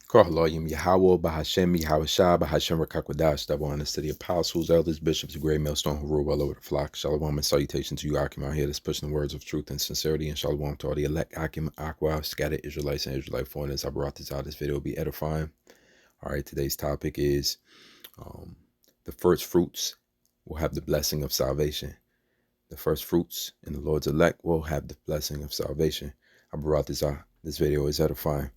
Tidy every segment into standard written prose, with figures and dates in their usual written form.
Kohaloyim Yahweh Bahashem Yahweh Bahashem Rakakwadash, double honors to the apostles, elders, bishops, the great millstone who rule well over the flock. Shalom and salutation to you, Akim, out here that's pushing the words of truth and sincerity. And shalom to all the elect Akim, Aqua, scattered Israelites and Israelite foreigners. I brought this out. This video will be edifying. All right, today's topic is the first fruits will have the blessing of salvation. The first fruits in the Lord's elect will have the blessing of salvation. I brought this out. This video is edifying.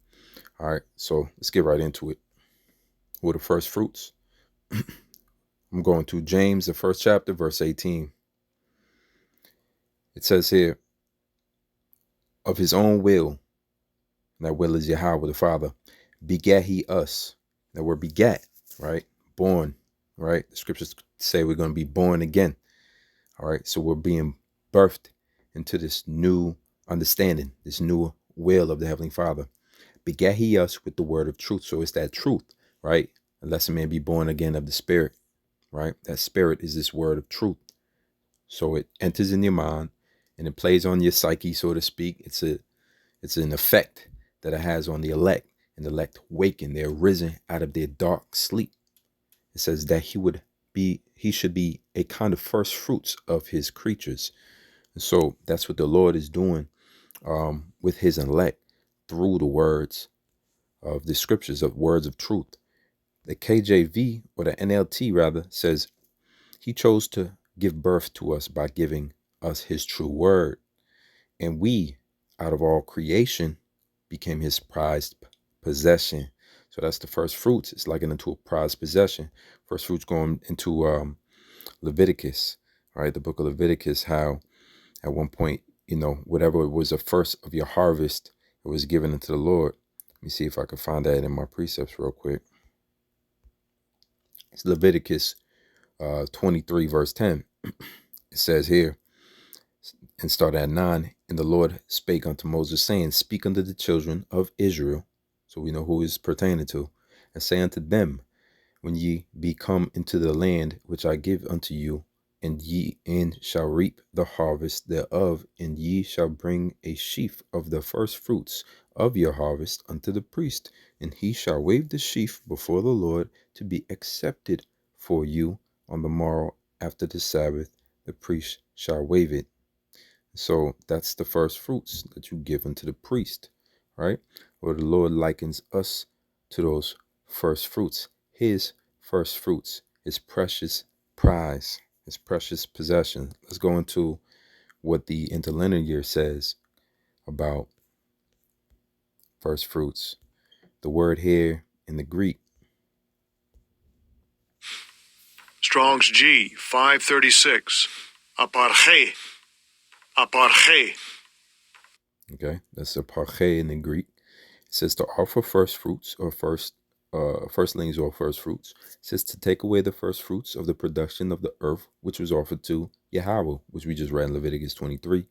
All right, so let's get right into it. What are the first fruits? I'm going to James, the first chapter, verse 18. It says here, of his own will, and that will is Yahweh the Father, begat he us. That word begat, right? Born, right? The scriptures say we're going to be born again. All right, so we're being birthed into this new understanding, this new will of the Heavenly Father. Begat he us with the word of truth. So it's that truth, right? Unless a man be born again of the Spirit, right? That Spirit is this word of truth. So it enters in your mind and it plays on your psyche, so to speak. It's an effect that it has on the elect, and the elect waken. They're risen out of their dark sleep. It says that he should be a kind of first fruits of his creatures. And so that's what the Lord is doing with his elect through the words of the scriptures, of words of truth. The KJV, or the NLT rather, says he chose to give birth to us by giving us his true word. And we, out of all creation, became his prized possession. So that's the first fruits. It's likened into a prized possession. First fruits going into Leviticus, right? The book of Leviticus, how at one point, whatever was the first of your harvest, it was given unto the Lord. Let me see if I can find that in my precepts real quick. It's Leviticus 23 verse 10. It says here, and start at 9, and the Lord spake unto Moses, saying, speak unto the children of Israel, so we know who is pertaining to, and say unto them, when ye be come into the land which I give unto you, and ye shall reap the harvest thereof, and ye shall bring a sheaf of the first fruits of your harvest unto the priest, and he shall wave the sheaf before the Lord to be accepted for you on the morrow after the Sabbath. The priest shall wave it. So that's the first fruits that you give unto the priest, right? Or the Lord likens us to those first fruits, his first fruits, his precious prize, his precious possession. Let's go into what the interlinear says about first fruits. The word here in the Greek, Strong's G 536, aparche, aparche. okay, that's aparche in the Greek. It says to offer first fruits or firstlings or first fruits. It says to take away the first fruits of the production of the earth, which was offered to Yahweh, which we just read in Leviticus 23.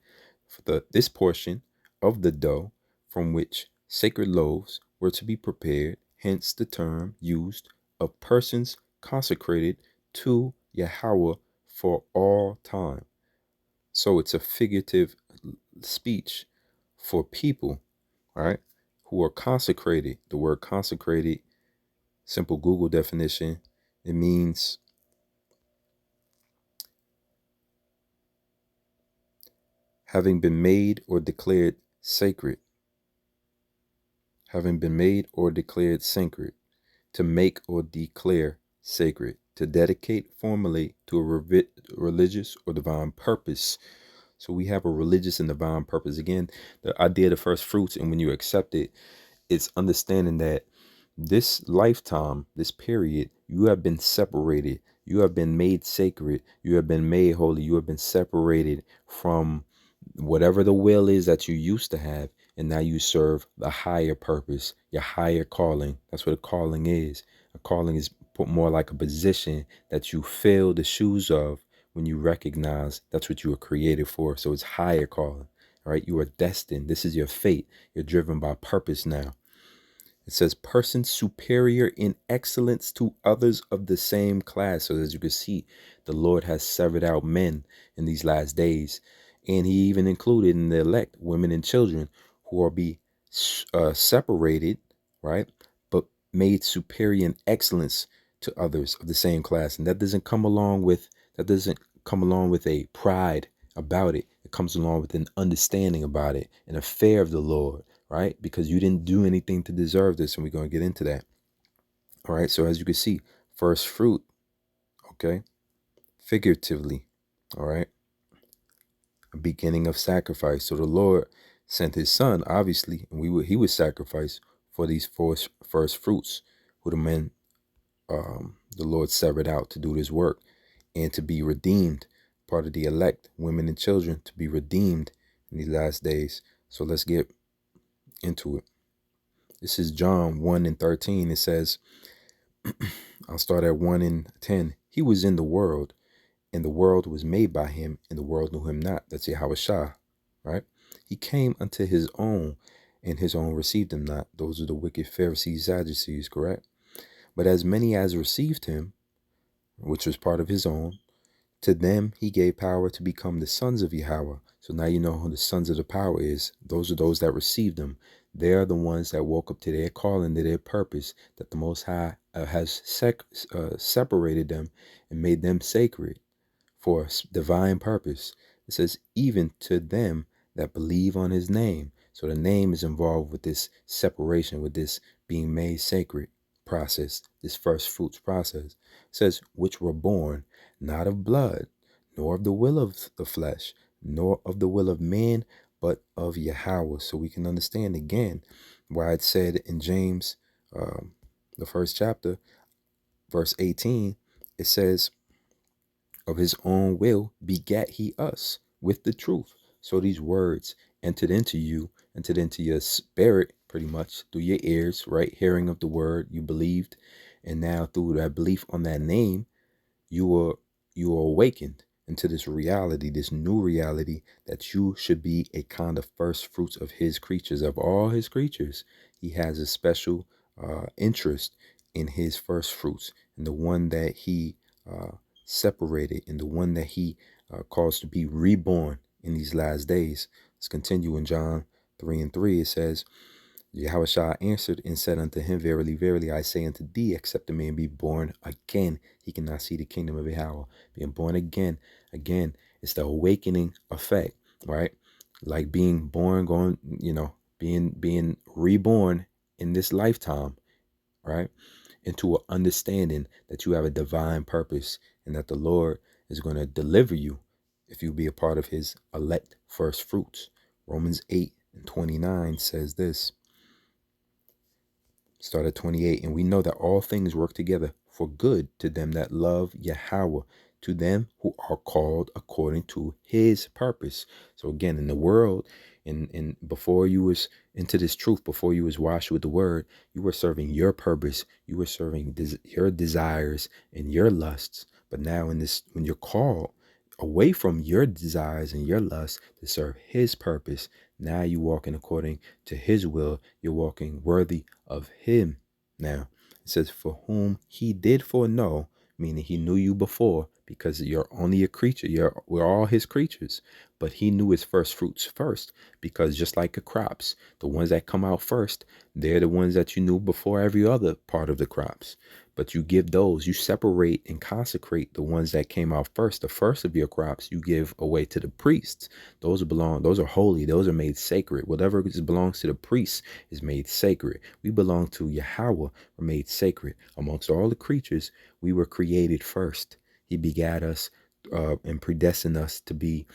For this portion of the dough from which sacred loaves were to be prepared, hence the term used of persons consecrated to Yahweh for all time. So it's a figurative speech for people, right, who are consecrated. The word consecrated, simple Google definition, it means having been made or declared sacred. Having been made or declared sacred. To make or declare sacred. To dedicate formally to a religious or divine purpose. So we have a religious and divine purpose. Again, the idea of the first fruits, and when you accept it, it's understanding that this lifetime, this period, you have been separated. You have been made sacred. You have been made holy. You have been separated from whatever the will is that you used to have. And now you serve the higher purpose, your higher calling. That's what a calling is. A calling is more like a position that you fill the shoes of when you recognize that's what you were created for. So it's higher calling, right? You are destined. This is your fate. You're driven by purpose now. It says person superior in excellence to others of the same class. So as you can see, the Lord has severed out men in these last days. And he even included in the elect women and children who are be separated, right? But made superior in excellence to others of the same class. And that doesn't come along with a pride about it. It comes along with an understanding about it, and a fear of the Lord, right? Because you didn't do anything to deserve this, and we're going to get into that. All right. So as you can see, first fruit, okay, figuratively, all right, a beginning of sacrifice. So the Lord sent his son, obviously, and he was sacrificed for these first fruits, who the Lord severed out to do this work and to be redeemed, part of the elect, women and children, to be redeemed in these last days. So let's get into it. This is John 1 and 13. It says, I'll start at 1 and 10. He was in the world, and the world was made by him, and the world knew him not. That's Yahweh Shah, right? He came unto his own, and his own received him not. Those are the wicked Pharisees, Sadducees, correct? But as many as received him, which was part of his own, to them he gave power to become the sons of Yahweh. So now you know who the sons of the power is. Those are those that received them. They are the ones that woke up to their calling, to their purpose, that the Most High has separated them and made them sacred for a divine purpose. It says, even to them that believe on his name. So the name is involved with this separation, with this being made sacred process, this first fruits process. It says, which were born not of blood, nor of the will of the flesh, nor of the will of man, but of Yahweh. So we can understand again why it said in James, the first chapter, verse 18, it says, of his own will begat he us with the truth. So these words entered into you, entered into your spirit, pretty much through your ears, right? Hearing of the word, you believed. And now through that belief on that name, you are awakened into this reality, this new reality, that you should be a kind of first fruits of his creatures, of all his creatures. He has a special interest in his first fruits, and the one that he separated, and the one that he caused to be reborn in these last days. Let's continue in John 3 and 3. It says, Yahushua answered and said unto him, verily, verily, I say unto thee, except a man be born again, he cannot see the kingdom of Yahweh. Being born again, it's the awakening effect, right? Like being born, being reborn in this lifetime, right? Into an understanding that you have a divine purpose, and that the Lord is going to deliver you if you be a part of his elect first fruits. Romans 8 and 29 says this. Start at 28. And we know that all things work together for good to them that love Yahweh, to them who are called according to his purpose. So again, in the world, in before you was into this truth, before you was washed with the word, you were serving your purpose. You were serving your desires and your lusts. But now in this, when you're called away from your desires and your lusts to serve his purpose, now you walking according to his will. You're walking worthy of him. Now it says, for whom he did foreknow, meaning he knew you before, because you're only a creature. We're all his creatures. But he knew his first fruits first, because just like the crops, the ones that come out first, they're the ones that you knew before every other part of the crops. But you give those, you separate and consecrate the ones that came out first. The first of your crops you give away to the priests. Those are holy, those are made sacred. Whatever belongs to the priests is made sacred. We belong to Yahweh, we're made sacred. Amongst all the creatures, we were created first. He begat us and predestined us to be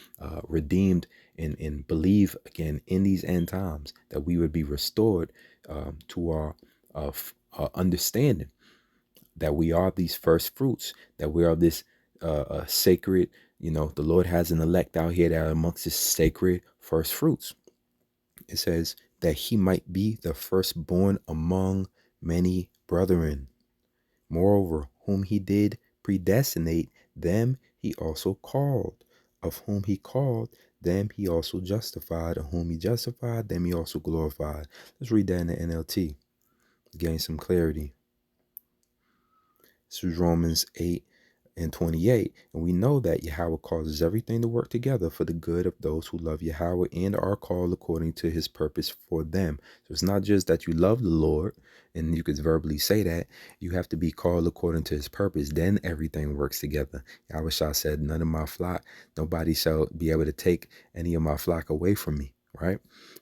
redeemed and believe again in these end times, that we would be restored to our understanding that we are these first fruits, that we are this sacred, the Lord has an elect out here that are amongst his sacred first fruits. It says that he might be the firstborn among many brethren. Moreover, whom he did predestinate, them he also called. Of whom he called, them he also justified. Of whom he justified, them he also glorified. Let's read that in the NLT, gain some clarity. This is Romans 8, and 28. And we know that Yahweh causes everything to work together for the good of those who love Yahweh and are called according to his purpose for them. So it's not just that you love the Lord and you could verbally say that. You have to be called according to his purpose. Then everything works together. Yahweh Shah said, none of my flock, nobody shall be able to take any of my flock away from me, right?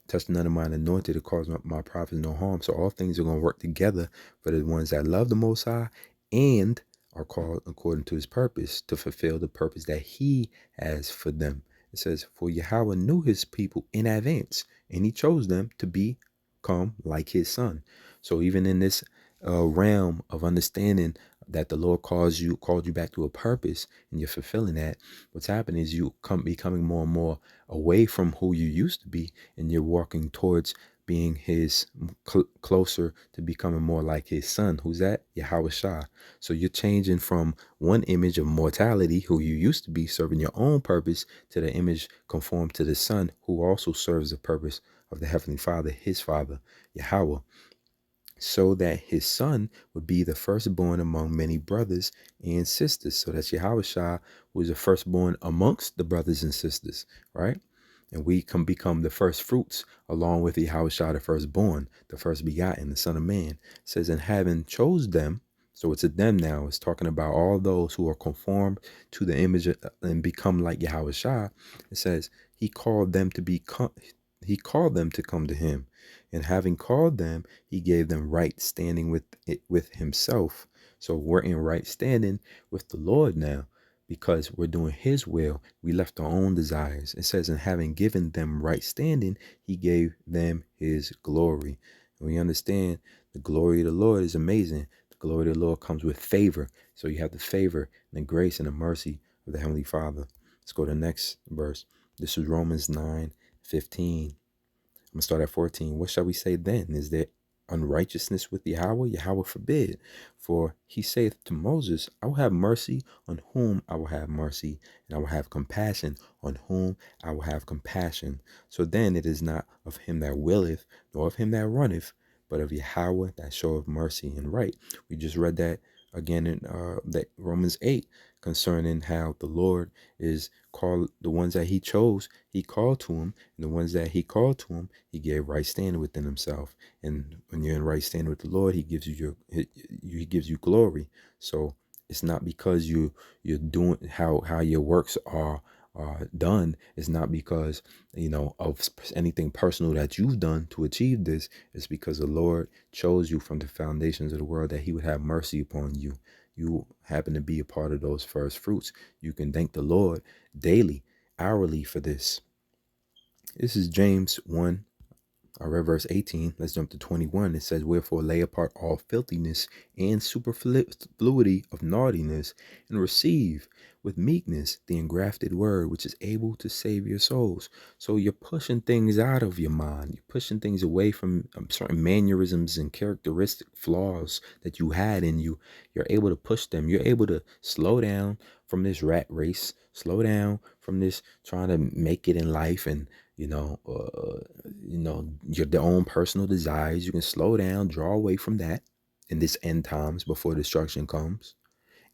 Touch none of mine anointed to cause my prophets no harm. So all things are going to work together for the ones that love the Most High and are called according to his purpose to fulfill the purpose that he has for them. It says, for Yahweh knew his people in advance, and he chose them to become like his son. So even in this realm of understanding that the Lord called you back to a purpose, and you're fulfilling that, what's happening is you come becoming more and more away from who you used to be, and you're walking towards being his closer to becoming more like his son. Who's that? Yahweh Shah. So you're changing from one image of mortality, who you used to be serving your own purpose, to the image conformed to the son, who also serves the purpose of the Heavenly Father, his Father, Yahweh, so that his son would be the firstborn among many brothers and sisters. So that's Yahweh Shah, who is the firstborn amongst the brothers and sisters, right? And we can become the first fruits along with Yahweh Shah, the firstborn, the first begotten, the Son of Man. It says, and having chose them, so it's a them now. It's talking about all those who are conformed to the image and become like Yahweh Shah. It says he called them to become. He called them to come to him, and having called them, he gave them right standing with himself. So we're in right standing with the Lord now, because we're doing his will. We left our own desires. It says, and having given them right standing, he gave them his glory. And we understand the glory of the Lord is amazing. The glory of the Lord comes with favor. So you have the favor and the grace and the mercy of the Heavenly Father. Let's go to the next verse. This is Romans 9:15. I'm going to start at 14. What shall we say then? Is there unrighteousness with Yahweh? Yahweh forbid. For he saith to Moses, I will have mercy on whom I will have mercy, and I will have compassion on whom I will have compassion. So then it is not of him that willeth, nor of him that runneth, but of Yahweh that showeth mercy and right. We just read that again in that Romans 8, concerning how the Lord is called the ones that he chose, he called to him, and the ones that he called to him, he gave right standing within himself. And when you're in right standing with the Lord, he gives you he gives you glory. So it's not because you're doing how your works are done. It's not because of anything personal that you've done to achieve this. It's because the Lord chose you from the foundations of the world that he would have mercy upon you. You happen to be a part of those first fruits. You can thank the Lord daily, hourly for this. This is James 1. I read verse 18. Let's jump to 21. It says, wherefore lay apart all filthiness and superfluity of naughtiness, and receive with meekness the engrafted word, which is able to save your souls. So you're pushing things out of your mind. You're pushing things away from certain mannerisms and characteristic flaws that you had in you. You're able to push them. You're able to slow down from this rat race, slow down from this trying to make it in life, and your own personal desires. You can slow down, draw away from that in this end times before destruction comes,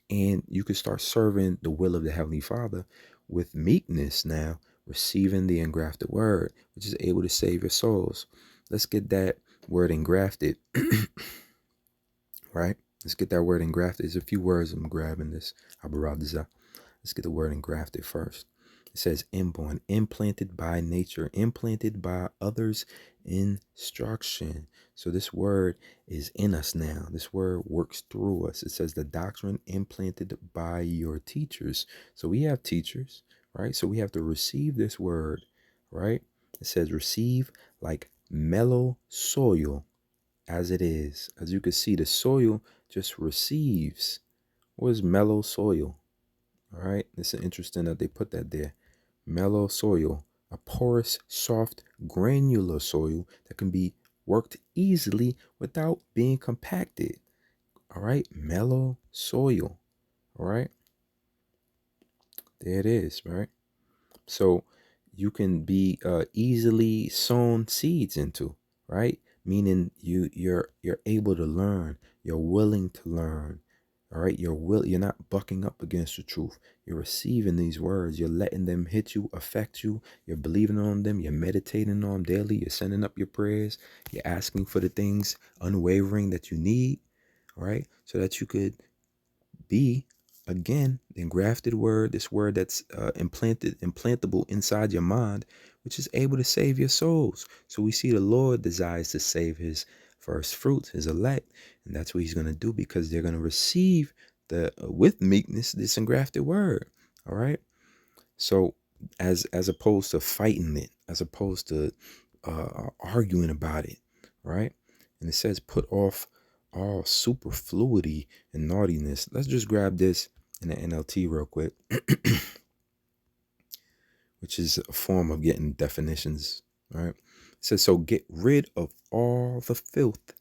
and you can start serving the will of the Heavenly Father with meekness now, receiving the engrafted word, which is able to save your souls. Let's get that word engrafted. Right? Let's get that word engrafted. There's a few words I'm grabbing this. Let's get the word engrafted first. It says inborn, implanted by nature, implanted by others' instruction. So this word is in us now. This word works through us. It says the doctrine implanted by your teachers. So we have teachers, right? So we have to receive this word, right? It says receive like mellow soil as it is. As you can see, the soil just receives. What is mellow soil? All right, it's interesting that they put that there. Mellow soil, a porous, soft, granular soil that can be worked easily without being compacted. All right, mellow soil. All right, there it is. Right, so you can be easily sown seeds into. Right, meaning you're able to learn. You're willing to learn. All right, you're not bucking up against the truth. You're receiving these words. You're letting them hit you, affect you. You're believing on them. You're meditating on them daily. You're sending up your prayers. You're asking for the things unwavering that you need. All right, so that you could be again the engrafted word, this word that's implantable inside your mind, which is able to save your souls. So we see the Lord desires to save his first fruits, his elect, and that's what he's going to do, because they're going to receive the with meekness this engrafted word. All right. So as opposed to fighting it, as opposed to arguing about it, right? And it says put off all superfluity and naughtiness. Let's just grab this in the NLT real quick, which is a form of getting definitions, right? It says, so get rid of all the filth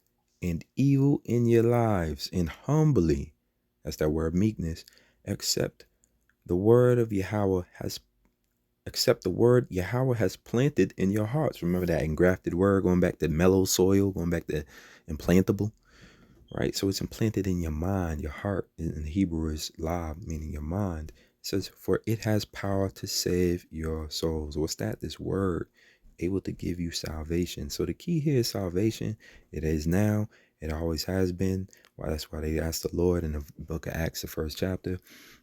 and evil in your lives, and humbly, that's that word meekness, accept the word of Yahweh has accept the word Yahweh has planted in your hearts. Remember that engrafted word, going back to mellow soil, going back to implantable, right? So it's implanted in your mind, your heart. In Hebrew is lab, meaning your mind. It says, for it has power to save your souls. What's that? This word, able to give you salvation. So the key here is salvation. It is now. It always has been. Well, that's why they asked the Lord in the book of Acts, the first chapter,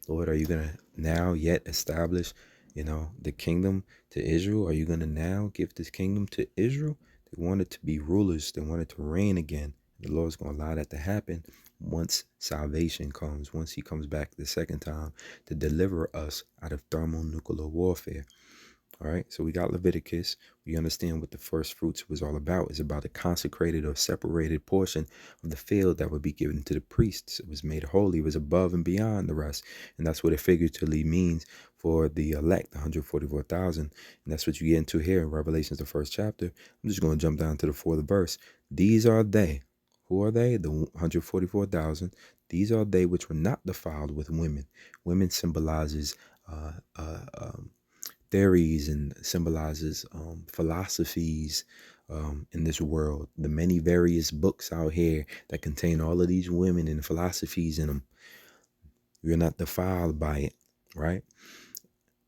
Lord, are you going to now yet establish, the kingdom to Israel? Are you going to now give this kingdom to Israel? They wanted to be rulers. They wanted to reign again. The Lord's going to allow that to happen once salvation comes, once he comes back the second time to deliver us out of thermonuclear warfare. All right, so we got Leviticus. We understand what the first fruits was all about. It's about a consecrated or separated portion of the field that would be given to the priests. It was made holy. It was above and beyond the rest. And that's what it figuratively means for the elect, the 144,000. And that's what you get into here in Revelations, the first chapter. I'm just going to jump down to the fourth verse. These are they. Who are they? The 144,000. These are they which were not defiled with women. Women symbolizes uh, uh, um, theories and symbolizes philosophies in this world. The many various books out here that contain all of these women and philosophies in them. You're not defiled by it, right?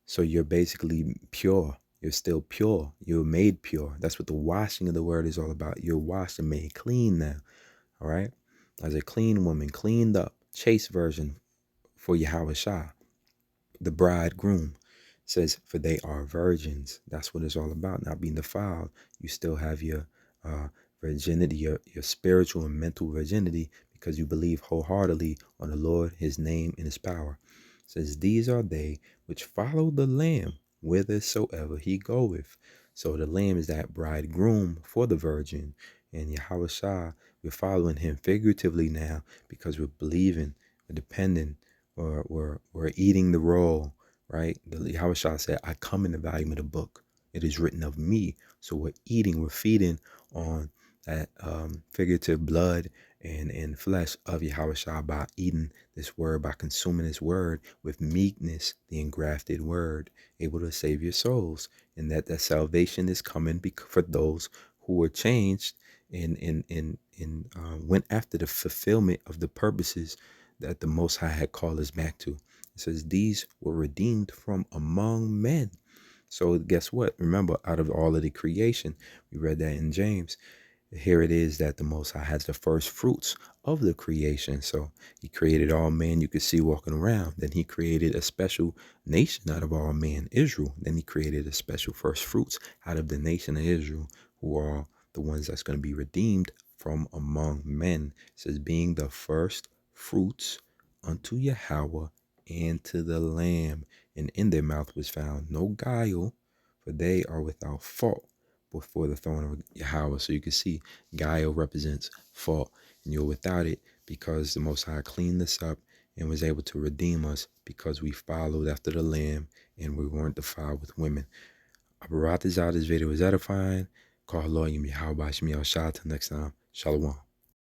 So you're basically pure. You're still pure. You're made pure. That's what the washing of the word is all about. You're washed and made clean now, all right? As a clean woman, cleaned up, chaste version for Yahweh Shah, the bridegroom. Says, for they are virgins. That's what it's all about, not being defiled. You still have your virginity, your spiritual and mental virginity, because you believe wholeheartedly on the Lord, his name, and his power. It says, these are they which follow the Lamb whithersoever he goeth. So the Lamb is that bridegroom for the virgin. And Yahweh Shah, we're following him figuratively now, because we're believing, we're depending, or we're eating the roll, right? The Yahweh Shah said, I come in the volume of the book. It is written of me. So we're eating, we're feeding on that figurative blood and flesh of Yahweh Shah by eating this word, by consuming this word with meekness, the engrafted word, able to save your souls. And that salvation is coming for those who were changed and went after the fulfillment of the purposes that the Most High had called us back to. It says, these were redeemed from among men. So guess what? Remember, out of all of the creation, we read that in James. Here it is that the Most High has the first fruits of the creation. So he created all men you could see walking around. Then he created a special nation out of all men, Israel. Then he created a special first fruits out of the nation of Israel, who are the ones that's going to be redeemed from among men. It says, being the first fruits unto Yahweh and to the Lamb. And in their mouth was found no guile, for they are without fault before the throne of Yahweh. So you can see guile represents fault, and you're without it because the Most High cleaned us up and was able to redeem us because we followed after the Lamb and we weren't defiled with women. I brought this out. This video was edifying. Call Allah Yahweh Shah. Till next time. Shalom.